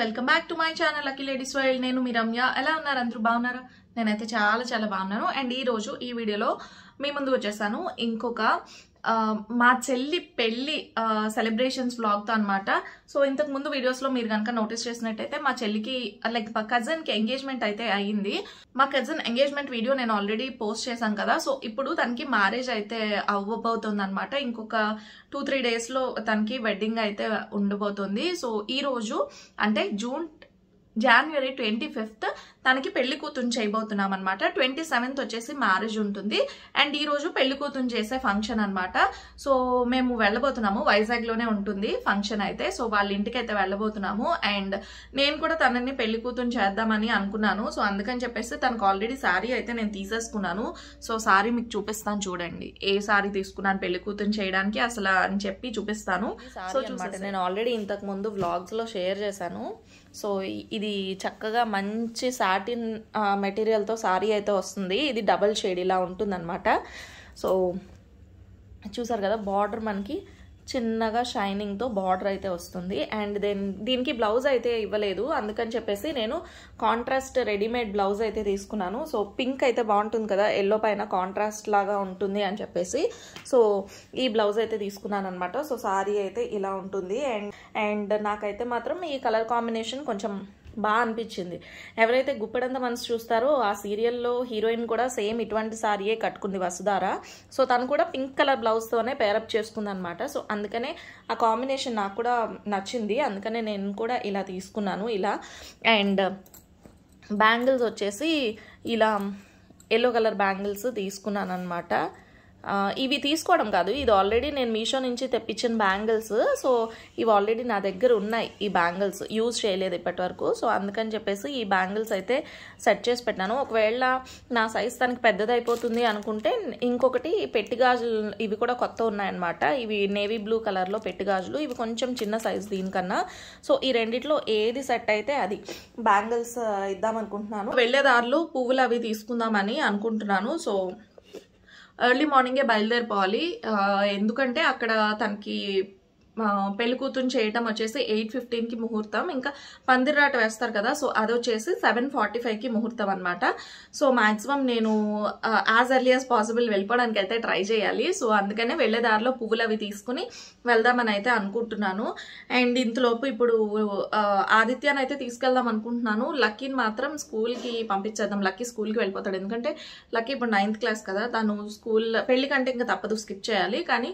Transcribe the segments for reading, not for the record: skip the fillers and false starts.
Welcome back to my channel lucky ladies world. నేను మీ రమ్య. ఎలా ఉన్నారు? అందరూ బాగున్నారా? నేనైతే చాలా బాగున్నాను. అండ్ ఈ రోజు ఈ వీడియోలో మీ ముందుకు వచ్చేసాను ఇంకొక మా చెల్లి పెళ్లి సెలబ్రేషన్స్ వ్లాగ్తో అనమాట. సో ఇంతకు ముందు వీడియోస్లో మీరు కనుక నోటీస్ చేసినట్టయితే మా చెల్లికి లైక్ మా కజిన్కి ఎంగేజ్మెంట్ అయితే అయ్యింది. మా కజిన్ ఎంగేజ్మెంట్ వీడియో నేను ఆల్రెడీ పోస్ట్ చేశాను కదా. సో ఇప్పుడు తనకి మ్యారేజ్ అయితే అవ్వబోతుంది అనమాట. ఇంకొక 2-3 డేస్లో తనకి వెడ్డింగ్ అయితే ఉండబోతుంది. సో ఈ రోజు అంటే జనవరి 25th తనకి పెళ్లి కూతురు చేయబోతున్నాం అనమాట. 27th వచ్చేసి మ్యారేజ్ ఉంటుంది. అండ్ ఈ రోజు పెళ్లి కూతురు చేసే ఫంక్షన్ అనమాట. సో మేము వెళ్ళబోతున్నాము. వైజాగ్ లోనే ఉంటుంది ఫంక్షన్ అయితే. సో వాళ్ళ ఇంటికి అయితే వెళ్ళబోతున్నాము. అండ్ నేను కూడా తనని పెళ్లి కూతురు చేద్దామని అనుకున్నాను. సో అందుకని చెప్పేసి తనకు ఆల్రెడీ శారీ అయితే నేను తీసేసుకున్నాను. సో శారీ మీకు చూపిస్తాను చూడండి. ఏ శారీ తీసుకున్నాను పెళ్లి కూతురు చేయడానికి అసలు అని చెప్పి చూపిస్తాను. సో చూడండి, నేను ఆల్రెడీ ఇంతకు ముందు వ్లాగ్స్ లో షేర్ చేశాను. సో ఇది చక్కగా మంచి సాటిన్ మెటీరియల్తో శారీ అయితే వస్తుంది. ఇది డబల్ షేడ్ ఇలా ఉంటుంది అనమాట. సో చూసారు కదా, బార్డర్ మనకి చిన్నగా షైనింగ్తో బార్డర్ అయితే వస్తుంది. అండ్ దీనికి బ్లౌజ్ అయితే ఇవ్వలేదు. అందుకని చెప్పేసి నేను కాంట్రాస్ట్ రెడీమేడ్ బ్లౌజ్ అయితే తీసుకున్నాను. సో పింక్ అయితే బాగుంటుంది కదా, ఎల్లో పైన కాంట్రాస్ట్ లాగా ఉంటుంది అని చెప్పేసి సో ఈ బ్లౌజ్ అయితే తీసుకున్నాను అనమాట. సో శారీ అయితే ఇలా ఉంటుంది. అండ్ నాకైతే మాత్రం ఈ కలర్ కాంబినేషన్ కొంచెం బాగా అనిపించింది. ఎవరైతే గుప్పెడంత మనసు చూస్తారో ఆ సీరియల్లో హీరోయిన్ కూడా సేమ్ ఇటువంటి సారీయే కట్టుకుంది, వసుధార. సో తను కూడా పింక్ కలర్ బ్లౌజ్తోనే పేరప్ చేసుకుంది అనమాట. సో అందుకనే ఆ కాంబినేషన్ నాకు కూడా నచ్చింది. అందుకనే నేను కూడా ఇలా తీసుకున్నాను ఇలా. అండ్ బ్యాంగిల్స్ వచ్చేసి ఇలా ఎల్లో కలర్ బ్యాంగిల్స్ తీసుకున్నాను అనమాట. ఇవి తీసుకోవడం కాదు, ఇది ఆల్రెడీ నేను మీషో నుంచి తెప్పించిన బ్యాంగిల్స్. సో ఇవి ఆల్రెడీ నా దగ్గర ఉన్నాయి. ఈ బ్యాంగిల్స్ యూజ్ చేయలేదు ఇప్పటి వరకు. సో అందుకని చెప్పేసి ఈ బ్యాంగిల్స్ అయితే సెట్ చేసి పెట్టాను. ఒకవేళ నా సైజ్ తనకి పెద్దదైపోతుంది అనుకుంటే ఇంకొకటి పెట్టి గాజులు, ఇవి కూడా కొత్త ఉన్నాయన్నమాట. ఇవి నేవీ బ్లూ కలర్లో పెట్టి గాజులు, ఇవి కొంచెం చిన్న సైజ్ దీనికన్నా. సో ఈ రెండిట్లో ఏది సెట్ అయితే అది బ్యాంగిల్స్ ఇద్దాం అనుకుంటున్నాను. వెళ్ళేదారులు పువ్వులు అవి తీసుకుందామని అనుకుంటున్నాను. సో ఎర్లీ మార్నింగే బయలుదేరిపోవాలి. ఎందుకంటే అక్కడ తనకి పెళ్లి కూతురు చేయటం వచ్చేసి 8:15కి ముహూర్తం. ఇంకా పందిరాట వేస్తారు కదా, సో అది వచ్చేసి 7:45కి ముహూర్తం అనమాట. సో మాక్సిమం నేను యాజ్ ఎర్లీ యాజ్ పాసిబుల్ వెళ్ళిపోవడానికి అయితే ట్రై చేయాలి. సో అందుకనే వెళ్ళేదారిలో పువ్వులు అవి తీసుకుని వెళ్దామని అయితే అనుకుంటున్నాను. అండ్ ఇంతలోపు ఇప్పుడు ఆదిత్యాన్ని అయితే తీసుకెళ్దాం అనుకుంటున్నాను. లక్కీని మాత్రం స్కూల్కి పంపించేద్దాం. లక్కీ స్కూల్కి వెళ్ళిపోతాడు. ఎందుకంటే లక్కీ ఇప్పుడు 9th క్లాస్ కదా, తను స్కూల్ పెళ్లి కంటే ఇంకా తప్పదు, స్కిప్ చేయాలి. కానీ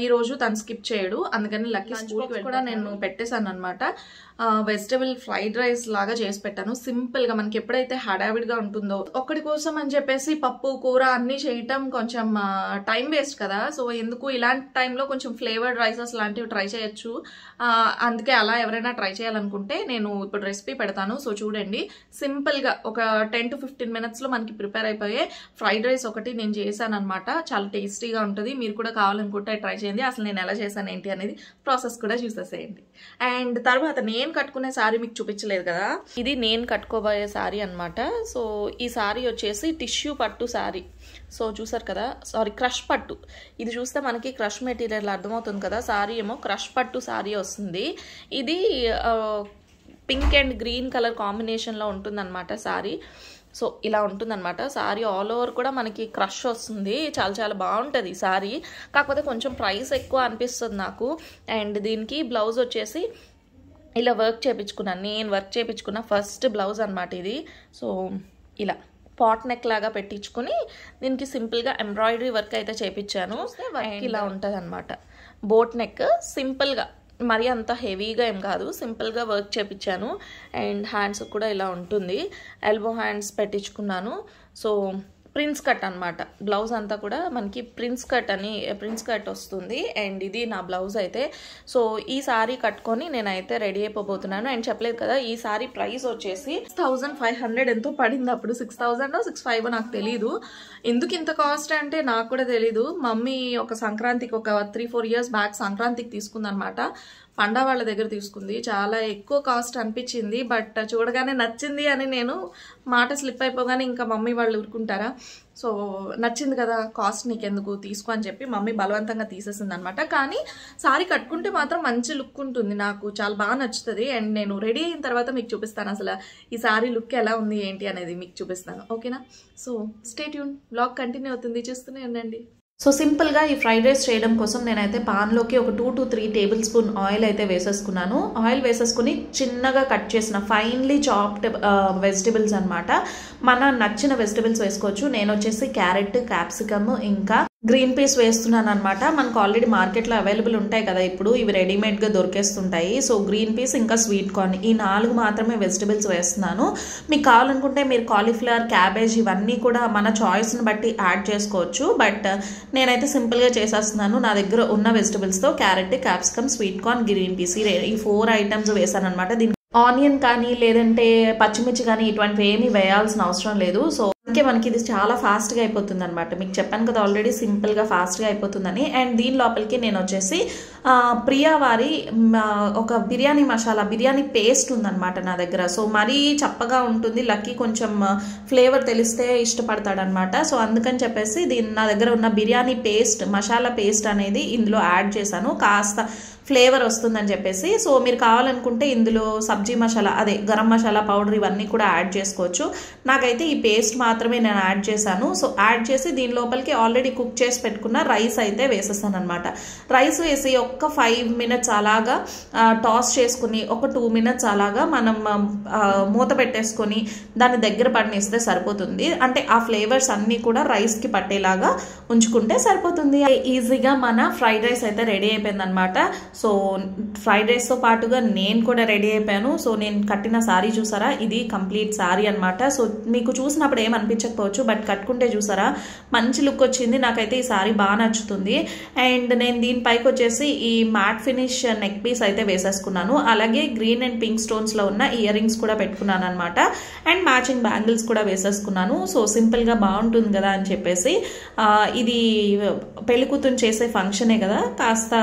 ఈ రోజు తను స్కిప్ చేయడు. అందుకని లక్కీ స్కూల్కి కూడా నేను పెట్టేశాను అనమాట. వెజిటబుల్ ఫ్రైడ్ రైస్ లాగా చేసి పెట్టాను. సింపుల్ గా, మనకి ఎప్పుడైతే హడావిడిగా ఉంటుందో ఒక్కడి కోసం అని చెప్పేసి పప్పు కూర అన్ని చేయటం కొంచెం టైం వేస్ట్ కదా. సో ఎందుకు ఇలాంటి టైంలో కొంచెం ఫ్లేవర్డ్ రైసెస్ లాంటివి ట్రై చేయొచ్చు. అందుకే అలా ఎవరైనా ట్రై చేయాలనుకుంటే నేను ఇప్పుడు రెసిపీ పెడతాను. సో చూడండి, సింపుల్ గా ఒక 10 to 15 minutes లో మనకి ప్రిపేర్ అయిపోయే ఫ్రైడ్ రైస్ ఒకటి నేను చేశాను అనమాట. చాలా టేస్టీగా ఉంటుంది. మీరు కూడా కావాలనుకుంటే ట్రై చేయండి. అసలు నేను ఎలా చేశాను ఏంటి అనేది ప్రాసెస్ కూడా చూసేసేయండి. అండ్ తర్వాత నేను కట్టుకునే శారీ మీకు చూపించలేదు కదా, ఇది నేను కట్టుకోబోయే శారీ అనమాట. సో ఈ శారీ వచ్చేసి టిష్యూ పట్టు శారీ. సో చూసారు కదా, సారీ క్రష్ పట్టు. ఇది చూస్తే మనకి క్రష్ మెటీరియల్ అర్థమవుతుంది కదా. శారీ ఏమో క్రష్ పట్టు శారీ వస్తుంది. ఇది పింక్ అండ్ గ్రీన్ కలర్ కాంబినేషన్లో ఉంటుందన్నమాట శారీ. సో ఇలా ఉంటుందన్నమాట శారీ. ఆల్ ఓవర్ కూడా మనకి క్రష్ వస్తుంది. చాలా బాగుంటుంది ఈ శారీ. కాకపోతే కొంచెం ప్రైస్ ఎక్కువ అనిపిస్తుంది నాకు. అండ్ దీనికి బ్లౌజ్ వచ్చేసి ఇలా వర్క్ చేయించుకున్నాను. నేను వర్క్ చేయించుకున్న ఫస్ట్ బ్లౌజ్ అనమాట ఇది. సో ఇలా పాట్ నెక్ లాగా పెట్టించుకుని దీనికి సింపుల్గా ఎంబ్రాయిడరీ వర్క్ అయితే చేయించాను. వర్క్ ఇలా ఉంటుంది అనమాట. బోట్ నెక్ సింపుల్గా, మరి అంత హెవీగా ఏం కాదు, సింపుల్గా వర్క్ చేయించాను. అండ్ హ్యాండ్స్ కూడా ఇలా ఉంటుంది. ఎల్బో హ్యాండ్స్ పెట్టించుకున్నాను. సో ప్రిన్స్ కట్ అనమాట. బ్లౌజ్ అంతా కూడా మనకి ప్రిన్స్ కట్ వస్తుంది. అండ్ ఇది నా బ్లౌజ్ అయితే. సో ఈ శారీ కట్టుకొని నేనైతే రెడీ అయిపోతున్నాను. అండ్ చెప్పలేదు కదా, ఈ శారీ ప్రైస్ వచ్చేసి 6,500 ఎంతో పడింది. అప్పుడు 6,000 6,500 నాకు తెలీదు. ఎందుకు ఇంత కాస్ట్ అంటే నాకు కూడా తెలీదు. మమ్మీ ఒక సంక్రాంతికి ఒక 3-4 years బ్యాక్ సంక్రాంతికి తీసుకుందనమాట. పండా వాళ్ళ దగ్గర తీసుకుంది. చాలా ఎక్కువ కాస్ట్ అనిపించింది, బట్ చూడగానే నచ్చింది అని నేను మాట స్లిప్ అయిపోగానే ఇంకా మమ్మీ వాళ్ళు ఊరుకుంటారా. సో నచ్చింది కదా, కాస్ట్ నీకెందుకు తీసుకో అని చెప్పి మమ్మీ బలవంతంగా తీసేసింది అనమాట. కానీ సారీ కట్టుకుంటే మాత్రం మంచి లుక్ ఉంటుంది, నాకు చాలా బాగా నచ్చుతుంది. అండ్ నేను రెడీ అయిన తర్వాత మీకు చూపిస్తాను అసలు ఈ సారీ లుక్ ఎలా ఉంది ఏంటి అనేది మీకు చూపిస్తాను, ఓకేనా. So stay tune, vlog continue అవుతుంది, చూస్తూనే ఉండండి. సో సింపుల్గా ఈ ఫ్రైడ్ రైస్ చేయడం కోసం నేనైతే పాన్లోకి ఒక 2 to 3 టేబుల్ స్పూన్ ఆయిల్ అయితే వేసేసుకున్నాను. ఆయిల్ వేసేసుకుని చిన్నగా కట్ చేసిన ఫైన్లీ చాప్డ్ వెజిటబుల్స్ అనమాట. మన నచ్చిన వెజిటబుల్స్ వేసుకోవచ్చు. నేను వచ్చేసి క్యారెట్, క్యాప్సికమ్ ఇంకా గ్రీన్ పీస్ వేస్తున్నాను అనమాట. మనకు ఆల్రెడీ మార్కెట్లో అవైలబుల్ ఉంటాయి కదా ఇప్పుడు, ఇవి రెడీమేడ్గా దొరికేస్తుంటాయి. సో గ్రీన్ పీస్ ఇంకా స్వీట్ కార్న్, ఈ 4 మాత్రమే వెజిటబుల్స్ వేస్తున్నాను. మీకు కావాలనుకుంటే మీరు కాలీఫ్లవర్, క్యాబేజ్ ఇవన్నీ కూడా మన చాయిస్ని బట్టి యాడ్ చేసుకోవచ్చు. బట్ నేనైతే సింపుల్గా చేసేస్తున్నాను. నా దగ్గర ఉన్న వెజిటబుల్స్తో carrot, capsicum, sweet corn, green peas ఈ 4 ఐటమ్స్ వేసాను అనమాట. దీనికి ఆనియన్ కానీ లేదంటే పచ్చిమిర్చి కానీ ఇటువంటివి ఏమీ వేయాల్సిన అవసరం లేదు. సో అందుకే మనకి ఇది చాలా ఫాస్ట్గా అయిపోతుంది అనమాట. మీకు చెప్పాను కదా ఆల్రెడీ సింపుల్గా ఫాస్ట్గా అయిపోతుందని. అండ్ దీని లోపలికి నేను వచ్చేసి ప్రియా వారి ఒక బిర్యానీ మసాలా, బిర్యానీ పేస్ట్ ఉందన్నమాట నా దగ్గర. సో మరీ చప్పగా ఉంటుంది, లక్కీ కొంచెం ఫ్లేవర్ తెలిస్తే ఇష్టపడతాడనమాట. సో అందుకని చెప్పేసి నా దగ్గర ఉన్న బిర్యానీ పేస్ట్, మసాలా పేస్ట్ అనేది ఇందులో యాడ్ చేశాను, కాస్త ఫ్లేవర్ వస్తుందని చెప్పేసి. సో మీరు కావాలనుకుంటే ఇందులో సబ్జీ మసాలా, అదే గరం మసాలా పౌడర్ ఇవన్నీ కూడా యాడ్ చేసుకోవచ్చు. నాకైతే ఈ పేస్ట్ మాత్రమే నేను యాడ్ చేశాను. సో యాడ్ చేసి దీని లోపలికి ఆల్రెడీ కుక్ చేసి పెట్టుకున్న రైస్ అయితే వేసేస్తాను అనమాట. రైస్ వేసి ఒక్క 5 minutes అలాగా టాస్ చేసుకుని ఒక 2 minutes అలాగా మనం మూత పెట్టేసుకొని దాన్ని దగ్గర పడినిస్తే సరిపోతుంది. అంటే ఆ ఫ్లేవర్స్ అన్నీ కూడా రైస్కి పట్టేలాగా ఉంచుకుంటే సరిపోతుంది. ఈజీగా మన ఫ్రైడ్ రైస్ అయితే రెడీ అయిపోయింది అనమాట. సో ఫ్రైడ్ రైస్తో పాటుగా నేను కూడా రెడీ అయిపోయాను. సో నేను కట్టిన సారీ చూసారా, ఇది కంప్లీట్ సారీ అనమాట. సో మీకు చూసినప్పుడు ఏమనిపించకపోవచ్చు, బట్ కట్టుకుంటే చూసారా మంచి లుక్ వచ్చింది. నాకైతే ఈ సారీ బాగా నచ్చుతుంది. అండ్ నేను దీనిపైకి వచ్చేసి ఈ మ్యాట్ ఫినిష్ నెక్ పీస్ అయితే వేసేసుకున్నాను. అలాగే గ్రీన్ అండ్ పింక్ స్టోన్స్లో ఉన్న ఇయర్ రింగ్స్ కూడా పెట్టుకున్నాను అనమాట. అండ్ మ్యాచింగ్ బ్యాంగిల్స్ కూడా వేసేసుకున్నాను. సో సింపుల్గా బాగుంటుంది కదా అని చెప్పేసి, ఇది పెళ్లి కూతురు చేసే ఫంక్షనే కదా, కాస్త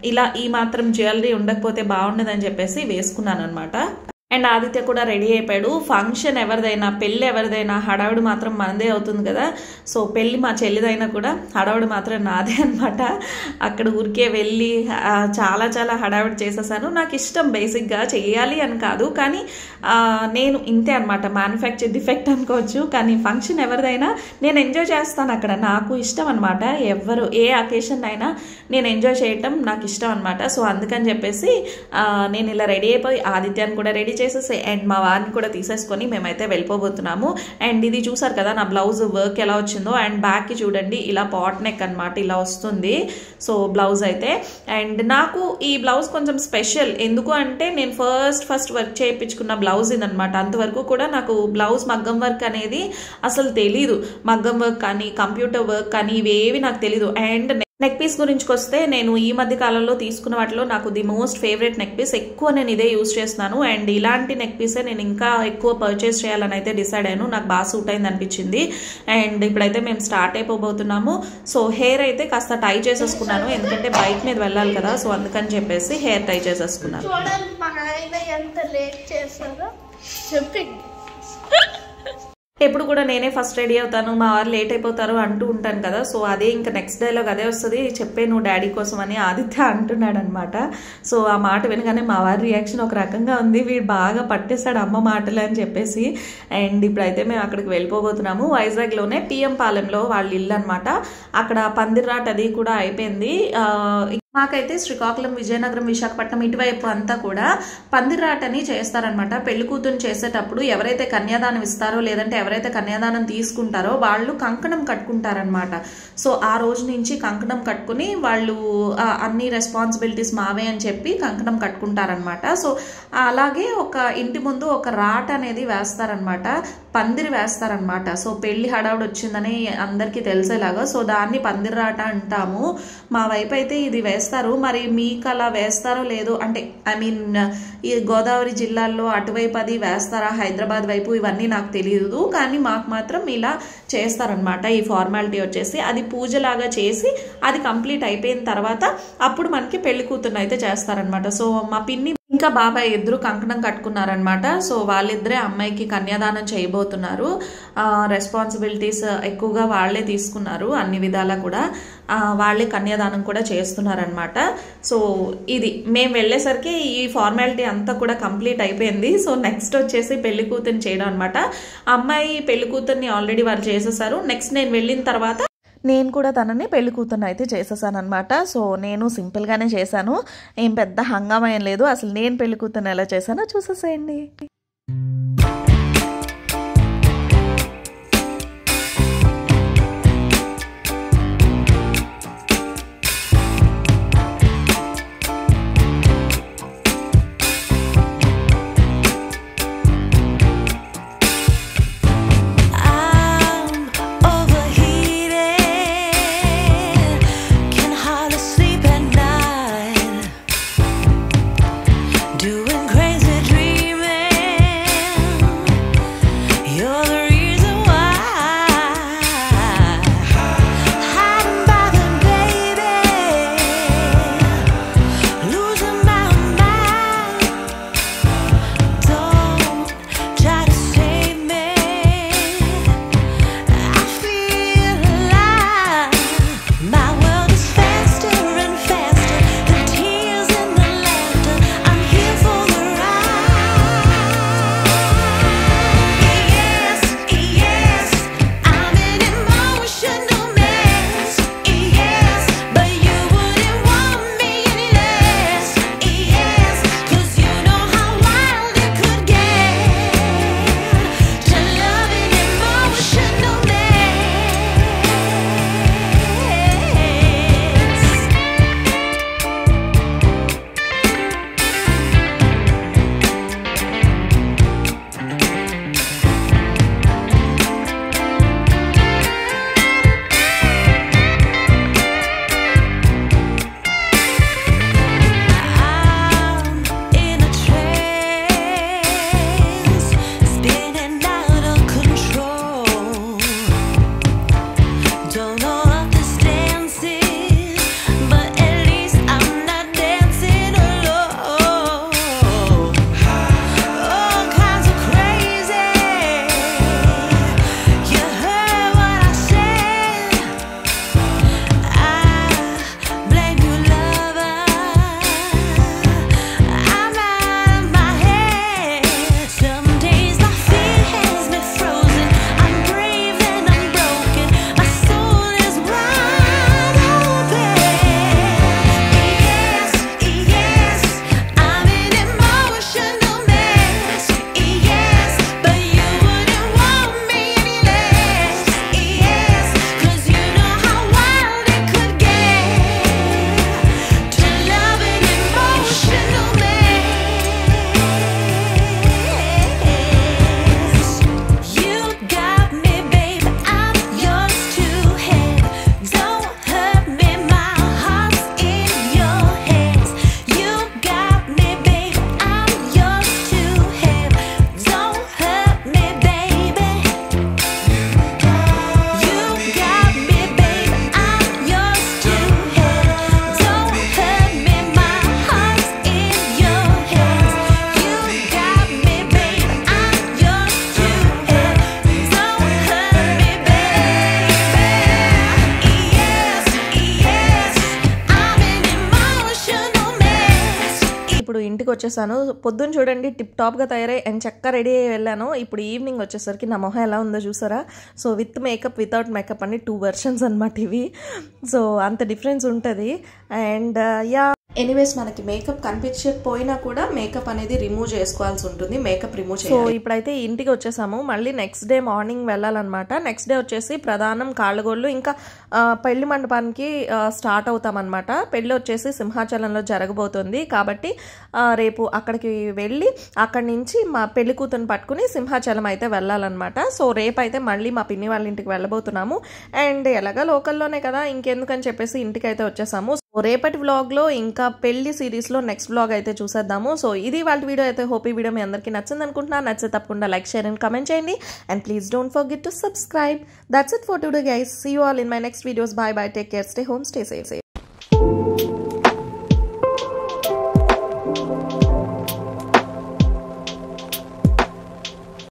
ఇలా ఈ మాత్రం జ్యువెలరీ ఉండకపోతే బాగుండదని చెప్పేసి వేసుకున్నాను అనమాట. అండ్ ఆదిత్య కూడా రెడీ అయిపోయాడు. ఫంక్షన్ ఎవరిదైనా, పెళ్ళి ఎవరిదైనా హడావుడి మాత్రం మనదే అవుతుంది కదా. సో పెళ్ళి మా చెల్లిదైనా కూడా హడావుడి మాత్రం నాదే అనమాట. అక్కడ ఊరికే వెళ్ళి చాలా చాలా హడావుడి చేసేసాను. నాకు ఇష్టం బేసిక్గా చేయాలి అని కాదు, కానీ నేను ఇంతే అనమాట, మ్యానుఫ్యాక్చర్ డిఫెక్ట్ అనుకోవచ్చు. కానీ ఫంక్షన్ ఎవరిదైనా నేను ఎంజాయ్ చేస్తాను అక్కడ, నాకు ఇష్టం అనమాట. ఎవరు ఏ అకేషన్ అయినా నేను ఎంజాయ్ చేయటం నాకు ఇష్టం అనమాట. సో అందుకని చెప్పేసి నేను ఇలా రెడీ అయిపోయి ఆదిత్యాన్ని కూడా రెడీ చేసేసి అండ్ మా వారిని కూడా తీసేసుకొని మేమైతే వెళ్ళిపోబోతున్నాము. అండ్ ఇది చూసారు కదా నా బ్లౌజ్ వర్క్ ఎలా వచ్చిందో. అండ్ బ్యాక్కి చూడండి ఇలా పాట్ నెక్ అనమాట, ఇలా వస్తుంది. సో బ్లౌజ్ అయితే, అండ్ నాకు ఈ బ్లౌజ్ కొంచెం స్పెషల్. ఎందుకు అంటే నేను ఫస్ట్ వర్క్ చేయించుకున్న బ్లౌజ్ ఇదనమాట. అంతవరకు కూడా నాకు బ్లౌజ్ మగ్గం వర్క్ అనేది అసలు తెలీదు. మగ్గం వర్క్ కానీ కంప్యూటర్ వర్క్ కానీ ఇవేవి నాకు తెలీదు. అండ్ నెక్ పీస్ గురించి వస్తే నేను ఈ మధ్య కాలంలో తీసుకున్న వాటిలో నాకు the most favourite neck piece, ఎక్కువ నేను ఇదే యూజ్ చేస్తున్నాను. అండ్ ఇలాంటి నెక్ పీసే నేను ఇంకా ఎక్కువ పర్చేస్ చేయాలని అయితే డిసైడ్ అయ్యాను. నాకు బాగా సూట్ అయింది అనిపించింది. అండ్ ఇప్పుడైతే మేము స్టార్ట్ అయిపోబోతున్నాము. సో హెయిర్ అయితే కాస్త టై చేసేసుకున్నాను, ఎందుకంటే బైక్ మీద వెళ్ళాలి కదా. సో అందుకని చెప్పేసి హెయిర్ టై చేసేసుకున్నాను. ఎప్పుడు కూడా నేనే ఫస్ట్ రెడీ అవుతాను, మా వారు లేట్ అయిపోతారు అంటూ ఉంటాను కదా. సో అదే ఇంకా నెక్స్ట్ డైలాగ్ అదే వస్తుంది, చెప్పే నువ్వు డాడీ కోసం అని ఆదిత్య అంటున్నాడు అనమాట. సో ఆ మాట వినగానే మా వారి రియాక్షన్ ఒక రకంగా ఉంది, వీడు బాగా పట్టేశాడు అమ్మ మాటలు అని చెప్పేసి. అండ్ ఇప్పుడైతే మేము అక్కడికి వెళ్ళిపోబోతున్నాము. వైజాగ్లోనే పిఎం పాలెంలో వాళ్ళ ఇల్లు అనమాట. అక్కడ పందిర్రాట్ అది కూడా అయిపోయింది. మాకైతే శ్రీకాకుళం, విజయనగరం, విశాఖపట్నం ఇటువైపు అంతా కూడా పందిర్రాట్ అని చేస్తారనమాట. పెళ్లి కూతురు చేసేటప్పుడు ఎవరైతే కన్యాదానం ఇస్తారో లేదంటే ఎవరైతే కన్యాదానం తీసుకుంటారో వాళ్ళు కంకణం కట్టుకుంటారనమాట. సో ఆ రోజు నుంచి కంకణం కట్టుకుని వాళ్ళు అన్ని రెస్పాన్సిబిలిటీస్ మావే అని చెప్పి కంకణం కట్టుకుంటారనమాట. సో అలాగే ఒక ఇంటి ముందు ఒక రాట్ అనేది వేస్తారనమాట. పందిరి వేస్తారనమాట. సో పెళ్లి హడావుడి వచ్చిందని అందరికీ తెలిసేలాగా, సో దాన్ని పందిరాట అంటాము. మా వైపు అయితే ఇది వేస్తారు. మరి మీకు అలా వేస్తారో లేదో, అంటే ఐ మీన్ ఈ గోదావరి జిల్లాల్లో అటువైపు అది వేస్తారా, హైదరాబాద్ వైపు, ఇవన్నీ నాకు తెలియదు. కానీ మాకు మాత్రం ఇలా చేస్తారనమాట. ఈ ఫార్మాలిటీ వచ్చేసి అది పూజలాగా చేసి అది కంప్లీట్ అయిపోయిన తర్వాత అప్పుడు మనకి పెళ్లి కూతురు అయితే చేస్తారనమాట. సో మా పిన్ని ఇంకా బాబాయ్ ఇద్దరు కంకణం కట్టుకున్నారనమాట. సో వాళ్ళిద్దరే అమ్మాయికి కన్యాదానం చేయబోతున్నారు. రెస్పాన్సిబిలిటీస్ ఎక్కువగా వాళ్లే తీసుకున్నారు, అన్ని విధాలా కూడా వాళ్ళే కన్యాదానం కూడా చేస్తున్నారనమాట. సో ఇది మేము వెళ్ళేసరికి ఈ ఫార్మాలిటీ అంతా కూడా కంప్లీట్ అయిపోయింది. సో నెక్స్ట్ వచ్చేసి పెళ్లి కూతుర్ని చేయడం అనమాట. అమ్మాయి పెళ్లి కూతుర్ని ఆల్రెడీ వాళ్ళు చేసేసారు. నెక్స్ట్ నేను వెళ్ళిన తర్వాత నేను కూడా తనని పెళ్లి కూతుర్ని అయితే చేసేసాను అనమాట. సో నేను సింపుల్గానే చేశాను, ఏం పెద్ద హంగామా ఏం లేదు. అసలు నేను పెళ్లి కూతుర్ని ఎలా చేశానో చూసేసేయండి. ఇంటికి వచ్చేసాను. పొద్దున్న చూడండి టిప్ టాప్గా తయారై చక్కగా రెడీ అయ్యి వెళ్ళాను. ఇప్పుడు ఈవినింగ్ వచ్చేసరికి నా మొహం ఎలా ఉందో చూసారా. So with makeup without makeup అని 2 వెర్షన్స్ అనమాట ఇవి. సో అంత డిఫరెన్స్ ఉంటుంది. అండ్ యా ఎనీవేస్ మనకి మేకప్ కనిపించకపోయినా కూడా మేకప్ అనేది రిమూవ్ చేసుకోవాల్సి ఉంటుంది, మేకప్ రిమూవ్ చేయాలి. సో ఇప్పుడైతే ఇంటికి వచ్చేసాము, మళ్ళీ నెక్స్ట్ డే మార్నింగ్ వెళ్ళాలన్నమాట. నెక్స్ట్ డే వచ్చేసి ప్రధానం కాళ్ళగోళ్ళు ఇంకా పెళ్లి మండపానికి స్టార్ట్ అవుతామన్నమాట. పెళ్లి వచ్చేసి సింహాచలంలో జరగబోతుంది కాబట్టి రేపు అక్కడికి వెళ్ళి అక్కడి నుంచి మా పెళ్లి కూతురుని పట్టుకుని సింహాచలం అయితే వెళ్ళాలన్నమాట. సో రేపు అయితే మళ్ళీ మా పిన్ని వాళ్ళ ఇంటికి వెళ్ళబోతున్నాము. అండ్ ఎలాగా లోకల్లోనే కదా ఇంకెందుకని చెప్పేసి ఇంటికి అయితే వచ్చేసాము. సో రేపటి వ్లాగ్లో ఇంకా పెళ్లి సిరీస్లో నెక్స్ట్ వ్లాగ్ అయితే చూసేద్దాము. సో ఇది వాళ్ళ వీడియో అయితే. హోప్ ఈ వీడియో మీ అందరికీ నచ్చింది అనుకుంటున్నా. నచ్చితే తప్పకుండా లైక్, షేర్ అండ్ కమెంట్ చేయండి. And please don't forget to subscribe. That's it for today guys. See you all in my next videos. Bye bye. Take care. Stay home. Stay safe.